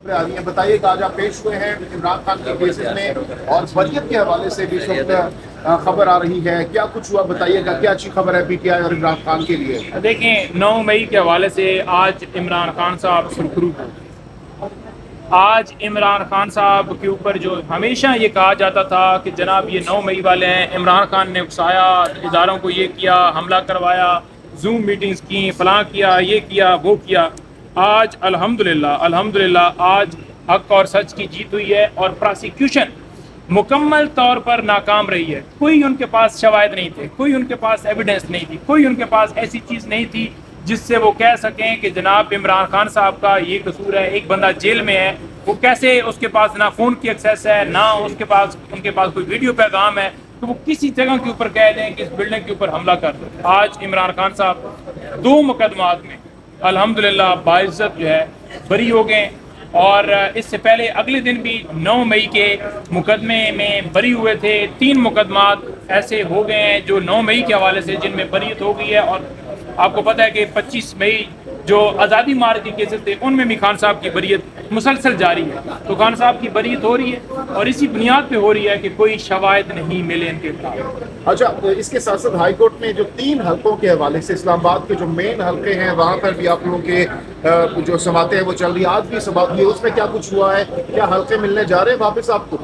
آ رہی ہیں، بتائیے کہ آج آپ پیش ہوئے ہیں عمران خان کے کیسز میں اور بریت کے حوالے سے بھی اس وقت خبر آ رہی ہے، کیا کچھ ہوا بتائیے گا، کیا اچھی خبر ہے پی ٹی آئی اور عمران خان کے لیے؟ دیکھیں 9 مئی کے حوالے سے آج عمران خان صاحب سرخرو کو آج عمران خان صاحب کے اوپر جو ہمیشہ یہ کہا جاتا تھا کہ جناب یہ 9 مئی والے ہیں، عمران خان نے اکسایا، اداروں کو یہ کیا، حملہ کروایا، زوم میٹنگز کی، فلاں کیا، یہ کیا، وہ کیا، آج الحمدللہ آج حق اور سچ کی جیت ہوئی ہے اور پراسیکیوشن مکمل طور پر ناکام رہی ہے۔ کوئی ان کے پاس شواہد نہیں تھے، کوئی ان کے پاس ایویڈنس نہیں تھی، کوئی ان کے پاس ایسی چیز نہیں تھی جس سے وہ کہہ سکیں کہ جناب عمران خان صاحب کا یہ قصور ہے۔ ایک بندہ جیل میں ہے، وہ کیسے اس کے پاس نہ فون کی ایکسیس ہے، نہ ان کے پاس کوئی ویڈیو پیغام ہے تو وہ کسی جگہ کے اوپر کہہ دیں کہ اس بلڈنگ کے اوپر حملہ کر دو۔ آج عمران خان صاحب 2 مقدمات میں الحمدللہ باعزت جو ہے بری ہو گئے، اور اس سے پہلے اگلے دن بھی 9 مئی کے مقدمے میں بری ہوئے تھے۔ 3 مقدمات ایسے ہو گئے ہیں جو 9 مئی کے حوالے سے جن میں بریت ہو گئی ہے، اور آپ کو پتہ ہے کہ 25 مئی جو آزادی مارچ کے کیسز تھے ان میں بھی خان صاحب کی بریت مسلسل جاری ہے۔ تو خان صاحب کی بریت ہو رہی ہے اور اسی بنیاد پہ ہو رہی ہے کہ کوئی شواہد نہیں ملے ان کے خلاف۔ اچھا، اس کے ساتھ ساتھ ہائی کورٹ میں جو 3 حلقوں کے حوالے سے اسلام آباد کے جو مین حلقے ہیں وہاں پر بھی آپ لوگوں کے جو سماعتیں ہیں وہ چل رہی ہیں، آج بھی سماعت ہوئی ہے، اس میں کیا کچھ ہوا ہے؟ کیا حلقے ملنے جا رہے ہیں واپس آپ کو؟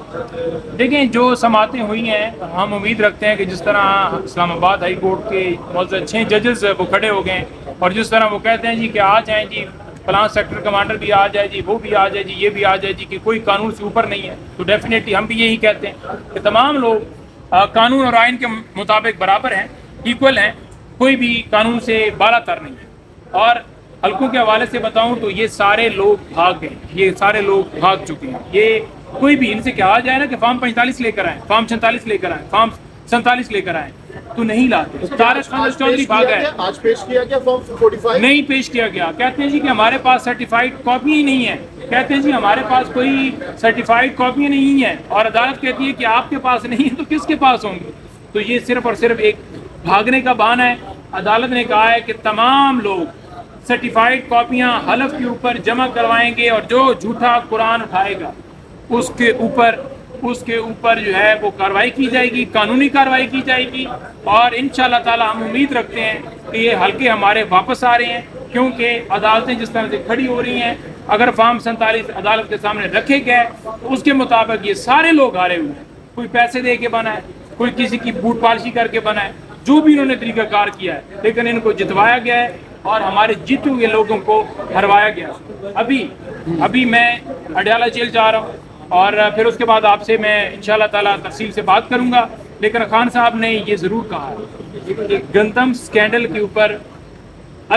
دیکھیں جو سماعتیں ہوئی ہیں ہم امید رکھتے ہیں کہ جس طرح اسلام آباد ہائی کورٹ کے معزز 6 ججز وہ کھڑے ہو گئے ہیں اور جس طرح وہ کہتے ہیں جی کہ آ جائیں جی، فلاں سیکٹر کمانڈر بھی آ جائے جی، وہ بھی آ جائے جی، یہ بھی آ جائے جی، کہ کوئی قانون سے اوپر نہیں ہے، تو ڈیفینیٹلی ہم بھی یہی کہتے ہیں کہ تمام لوگ قانون اور آئین کے مطابق برابر ہیں، ایکول ہیں، کوئی بھی قانون سے بالا تر نہیں ہے۔ اور حلقوں کے حوالے سے بتاؤں تو یہ سارے لوگ بھاگ گئے، یہ سارے لوگ بھاگ چکے ہیں۔ یہ کوئی بھی ان سے کہا جائے نا کہ فارم 45 لے کر آئیں، فارم 46 لے کر آئیں، فارم 47 لے کر آئیں تو نہیں لاتے۔ طارق خان چودھری بھاگا ہے، آج پیش کیا گیا فارم 45؟ نہیں پیش کیا گیا۔ کہتے ہیں جی کہ ہمارے پاس سرٹیفائیڈ کاپی ہی نہیں ہے، کہتے ہیں جی ہمارے پاس کوئی سرٹیفائیڈ کاپی نہیں ہے، اور عدالت کہتی ہے کہ آپ کے پاس نہیں ہے تو کس کے پاس ہوں گے؟ تو یہ صرف اور صرف ایک بھاگنے کا بہانہ ہے۔ عدالت نے کہا ہے کہ تمام لوگ سرٹیفائیڈ کاپیاں حلف کے اوپر جمع کروائیں گے، اور جو جھوٹا قرآن اٹھائے گا اس کے اوپر جو ہے وہ کارروائی کی جائے گی، قانونی کارروائی کی جائے گی، اور انشاءاللہ تعالی ہم امید رکھتے ہیں کہ یہ حلقے ہمارے واپس آ رہے ہیں، کیونکہ عدالتیں جس طرح سے کھڑی ہو رہی ہیں، اگر فارم 47 عدالت کے سامنے رکھے گئے تو اس کے مطابق یہ سارے لوگ ہارے ہوئے ہیں۔ کوئی پیسے دے کے بنا ہے، کوئی کسی کی بوٹ پالشی کر کے بنا ہے، جو بھی انہوں نے طریقہ کار کیا ہے، لیکن ان کو جتوایا گیا ہے اور ہمارے جیتے ہوئے لوگوں کو ہروایا گیا۔ ابھی میں اڈیالہ جیل جا رہا ہوں، اور پھر اس کے بعد آپ سے میں انشاءاللہ تعالیٰ تفصیل سے بات کروں گا، لیکن خان صاحب نے یہ ضرور کہا ہے کہ گندم سکینڈل کے اوپر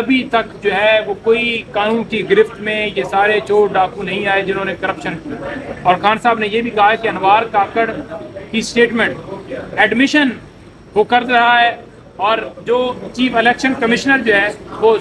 ابھی تک جو ہے وہ کوئی قانون کی گرفت میں یہ سارے چور ڈاکو نہیں آئے جنہوں نے کرپشن کی۔ اور خان صاحب نے یہ بھی کہا ہے کہ انوار کاکڑ کی سٹیٹمنٹ ایڈمیشن وہ کر رہا ہے، اور جو چیف الیکشن کمشنر جو ہے وہ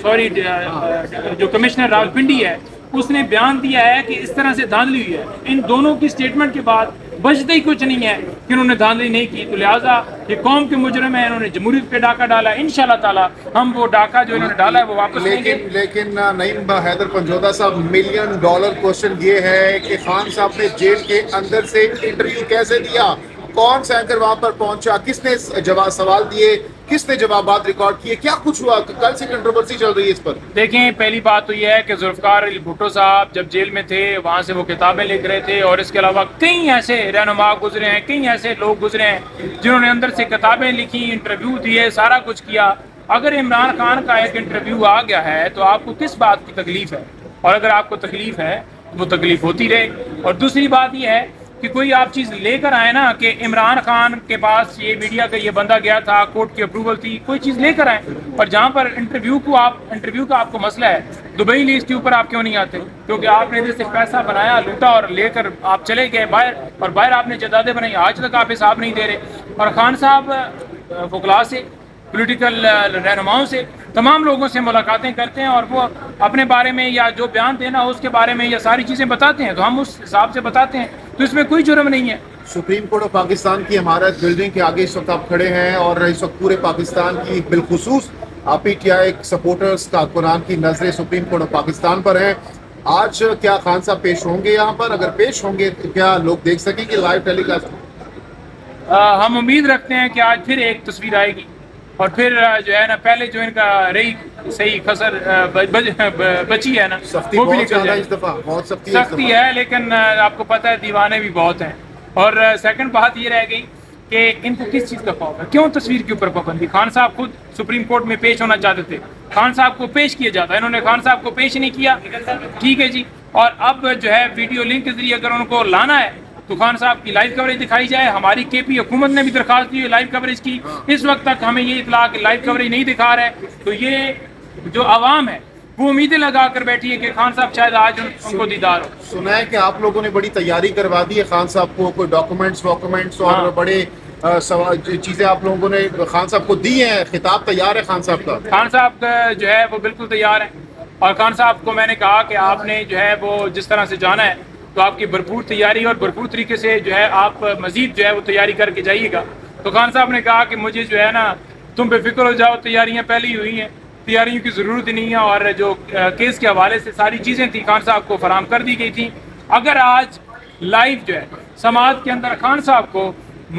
جو کمشنر راولپنڈی ہے اس نے بیان دیا ہے کہ اس طرح سے دھاندلی ہوئی ہے۔ ان دونوں کی سٹیٹمنٹ کے بعد بچتا ہی کچھ نہیں ہے کہ انہوں نے دھاندلی نہیں کی، تو لہٰذا یہ قوم کے مجرم ہیں، انہوں نے جمہوریت پہ ڈاکہ ڈالا ہے۔ انشاءاللہ تعالی ہم وہ ڈاکہ جو انہوں نے ڈالا ہے وہ واپس لیں گے۔ لیکن نعیم حیدر پنجودا صاحب، $1 ملین کوشچن یہ ہے کہ خان صاحب نے جیل کے اندر سے انٹرویو کیسے دیا؟ کون سا اینکر وہاں پر پہنچا؟ کس نے جواب سوال دیے؟ کس نے جوابات ریکارڈ کیے؟ کیا کچھ ہوا؟ کل سے کنٹروورسی چل رہی ہے اس پر۔ دیکھیں پہلی بات تو یہ ہے کہ ذوالفقار علی بھٹو صاحب جب جیل میں تھے وہاں سے وہ کتابیں لکھ رہے تھے، اور اس کے علاوہ کئی ایسے رہنما گزرے ہیں، کئی ایسے لوگ گزرے ہیں جنہوں نے اندر سے کتابیں لکھی، انٹرویو دیے، سارا کچھ کیا۔ اگر عمران خان کا ایک انٹرویو آ گیا ہے تو آپ کو کس بات کی تکلیف ہے؟ اور اگر آپ کو تکلیف ہے وہ تکلیف ہوتی رہے۔ اور دوسری بات یہ ہے کہ کوئی آپ چیز لے کر آئے نا کہ عمران خان کے پاس یہ میڈیا کا یہ بندہ گیا تھا، کورٹ کی اپروول تھی، کوئی چیز لے کر آئیں۔ اور جہاں پر انٹرویو کا آپ کو مسئلہ ہے، دبئی لیز کے اوپر آپ کیوں نہیں آتے؟ کیونکہ آپ نے ادھر سے پیسہ بنایا، لوٹا، اور لے کر آپ چلے گئے باہر، اور باہر آپ نے جائیدادیں بنائی، آج تک آپ حساب نہیں دے رہے۔ اور خان صاحب وکلاء سے، پولیٹیکل رہنماؤں سے، تمام لوگوں سے ملاقاتیں کرتے ہیں، اور وہ اپنے بارے میں یا جو بیان دینا اس کے بارے میں یا ساری چیزیں بتاتے ہیں، تو ہم اس حساب سے بتاتے ہیں، تو اس میں کوئی جرم نہیں ہے۔ سپریم کورٹ آف پاکستان کی عمارت بلڈنگ کے آگے اس وقت آپ کھڑے ہیں، اور اس وقت پورے پاکستان کی بالخصوص پی ٹی آئی سپورٹرز کا قرآن کی نظریں سپریم کورٹ آف پاکستان پر ہیں۔ آج کیا خان صاحب پیش ہوں گے یہاں پر؟ اگر پیش ہوں گے تو کیا لوگ دیکھ سکیں گے لائیو ٹیلی کاسٹ؟ ہم امید رکھتے ہیں کہ آج پھر ایک تصویر آئے گی اور پھر جو ہے نا پہلے جو ان کا رہی صحیح خسر بچی ہے نا سختی وہ بھی بہت نکل زیادہ جائے اس دفعہ، بہت سختی سختی ہے، لیکن آپ کو پتہ ہے دیوانے بھی بہت ہیں. اور سیکنڈ بات یہ رہ گئی کہ ان کو کس چیز کا خوف ہے، کیوں تصویر کے اوپر پابندی؟ خان صاحب خود سپریم کورٹ میں پیش ہونا چاہتے تھے، خان صاحب کو پیش کیا جاتا ہے، انہوں نے خان صاحب کو پیش نہیں کیا، ٹھیک ہے جی. اور اب جو ہے ویڈیو لنک کے ذریعے اگر ان کو لانا ہے تو خان صاحب کی لائیو کوریج دکھائی جائے. ہماری کے پی حکومت نے بھی درخواست دی ہے لائیو کوریج کی، اس وقت تک ہمیں یہ اطلاع کہ لائیو کوریج نہیں دکھا رہا ہے. تو یہ جو عوام ہے وہ امیدیں لگا کر بیٹھی ہے کہ خان صاحب شاید آج ان کو دیدار ہو. سنا ہے کہ آپ لوگوں نے بڑی تیاری کروا دی ہے خان صاحب کو، کوئی ڈاکومنٹس اور بڑے چیزیں آپ لوگوں نے خان صاحب کو دی ہیں، خطاب تیار ہے خان صاحب کا؟ خان صاحب جو ہے وہ بالکل تیار ہیں، اور خان صاحب کو میں نے کہا کہ آپ نے جو ہے وہ جس طرح سے جانا ہے تو آپ کی بھرپور تیاری اور بھرپور طریقے سے جو ہے آپ مزید جو ہے وہ تیاری کر کے جائیے گا. تو خان صاحب نے کہا کہ مجھے جو ہے نا تم بے فکر ہو جاؤ، تیاریاں پہلے ہی ہوئی ہیں، تیاریوں کی ضرورت نہیں ہے. اور جو کیس کے حوالے سے ساری چیزیں تھیں خان صاحب کو فراہم کر دی گئی تھیں. اگر آج لائیو جو ہے سماعت کے اندر خان صاحب کو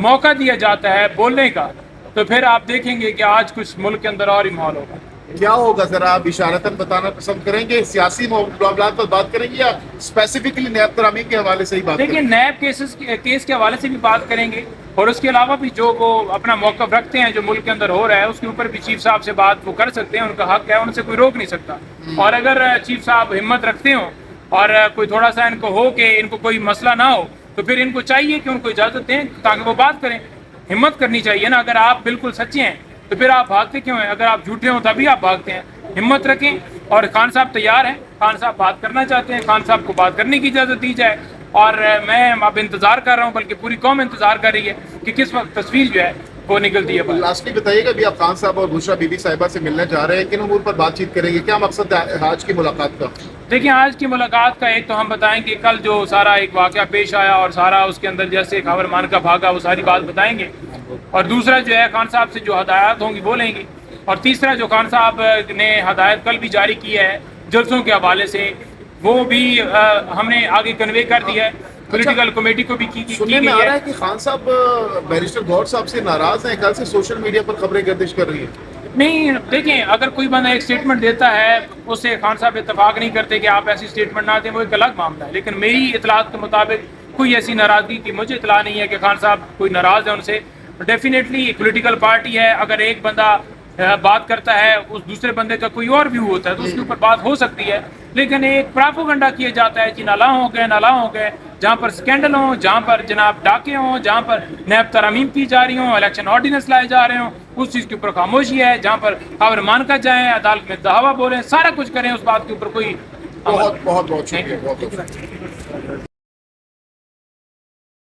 موقع دیا جاتا ہے بولنے کا تو پھر آپ دیکھیں گے کہ آج کچھ ملک کے اندر اور ہی ماحول ہوگا. کیا ہوگا ذرا آپ اشارتاً بتانا پسند کریں گے؟ سیاسی معاملات پر بات کریں گے یا اسپیسیفکلی نیب ترامیم کے حوالے سے ہی بات کریں دیکھیں گے؟ نیب کیس کے حوالے سے بھی بات کریں گے، اور اس کے علاوہ بھی جو وہ اپنا موقف رکھتے ہیں جو ملک کے اندر ہو رہا ہے اس کے اوپر بھی چیف صاحب سے بات وہ کر سکتے ہیں، ان کا حق ہے، ان سے کوئی روک نہیں سکتا. اور اگر چیف صاحب ہمت رکھتے ہوں اور کوئی تھوڑا سا ان کو ہو کہ ان کو کوئی مسئلہ نہ ہو تو پھر ان کو چاہیے کہ ان کو اجازت دیں تاکہ وہ بات کریں. ہمت کرنی چاہیے نا. اگر آپ بالکل سچے ہیں تو پھر آپ بھاگتے کیوں ہیں؟ اگر آپ جھوٹے ہوں تبھی آپ بھاگتے ہیں. ہمت رکھیں. اور خان صاحب تیار ہیں، خان صاحب بات کرنا چاہتے ہیں، خان صاحب کو بات کرنے کی اجازت دی جائے. اور میں اب انتظار کر رہا ہوں، بلکہ پوری قوم انتظار کر رہی ہے کہ کس وقت تصویر جو ہے وہ نکلتی ہے. لاسٹلی بتائیے گا بھی آپ خان صاحب اور بشرا بی بی صاحبہ سے ملنے جا رہے ہیں، کن امور پر بات چیت کریں گے؟ کیا مقصد ہے آج کی ملاقات کا؟ دیکھیں آج کی ملاقات کا ایک تو ہم بتائیں گے کل جو سارا ایک واقعہ پیش آیا اور سارا اس کے اندر جیسے خاور مان کا بھاگا وہ ساری بات بتائیں گے. اور دوسرا جو ہے خان صاحب سے جو ہدایات ہوں گی وہ لیں گے. اور تیسرا جو خان صاحب نے ہدایت کل بھی جاری کی ہے جلسوں کے حوالے سے وہ بھی ہم نے آگے کنوے کر دیا ہے پولیٹیکل کمیٹی کو بھی کی سننے میں گئی آ رہا ہے. ہے کہ خان صاحب بیرسٹر گور صاحب سے ناراض ہیں، کل سے سوشل میڈیا پر خبریں گردش کر رہی ہیں. نہیں دیکھیں اگر کوئی بندہ ایک سٹیٹمنٹ دیتا ہے اس سے خان صاحب اتفاق نہیں کرتے کہ آپ ایسی سٹیٹمنٹ نہ دیں، وہ ایک الگ معاملہ ہے. لیکن میری اطلاعات کے مطابق کوئی ایسی ناراضگی کی مجھے اطلاع نہیں ہے کہ خان صاحب کوئی ناراض ہے ان سے. ڈیفینیٹلی پولیٹیکل پارٹی ہے، اگر ایک بندہ بات کرتا ہے اس دوسرے بندے کا کوئی اور ویو ہوتا ہے تو اس کے اوپر بات ہو سکتی ہے. لیکن ایک پراپوگنڈا کیا جاتا ہے جی نالا ہو گئے جہاں پر سکینڈل ہوں، جہاں پر جناب ڈاکے ہوں، جہاں پر نیب ترامیم کی جا رہی ہوں، الیکشن آرڈیننس لائے جا رہے ہوں، اس چیز کے اوپر خاموشی ہے. جہاں پر خبر مان کر جائیں، عدالت میں دعویٰ بولیں، سارا کچھ کریں، اس بات کے اوپر کوئی بہت بہت شکریہ.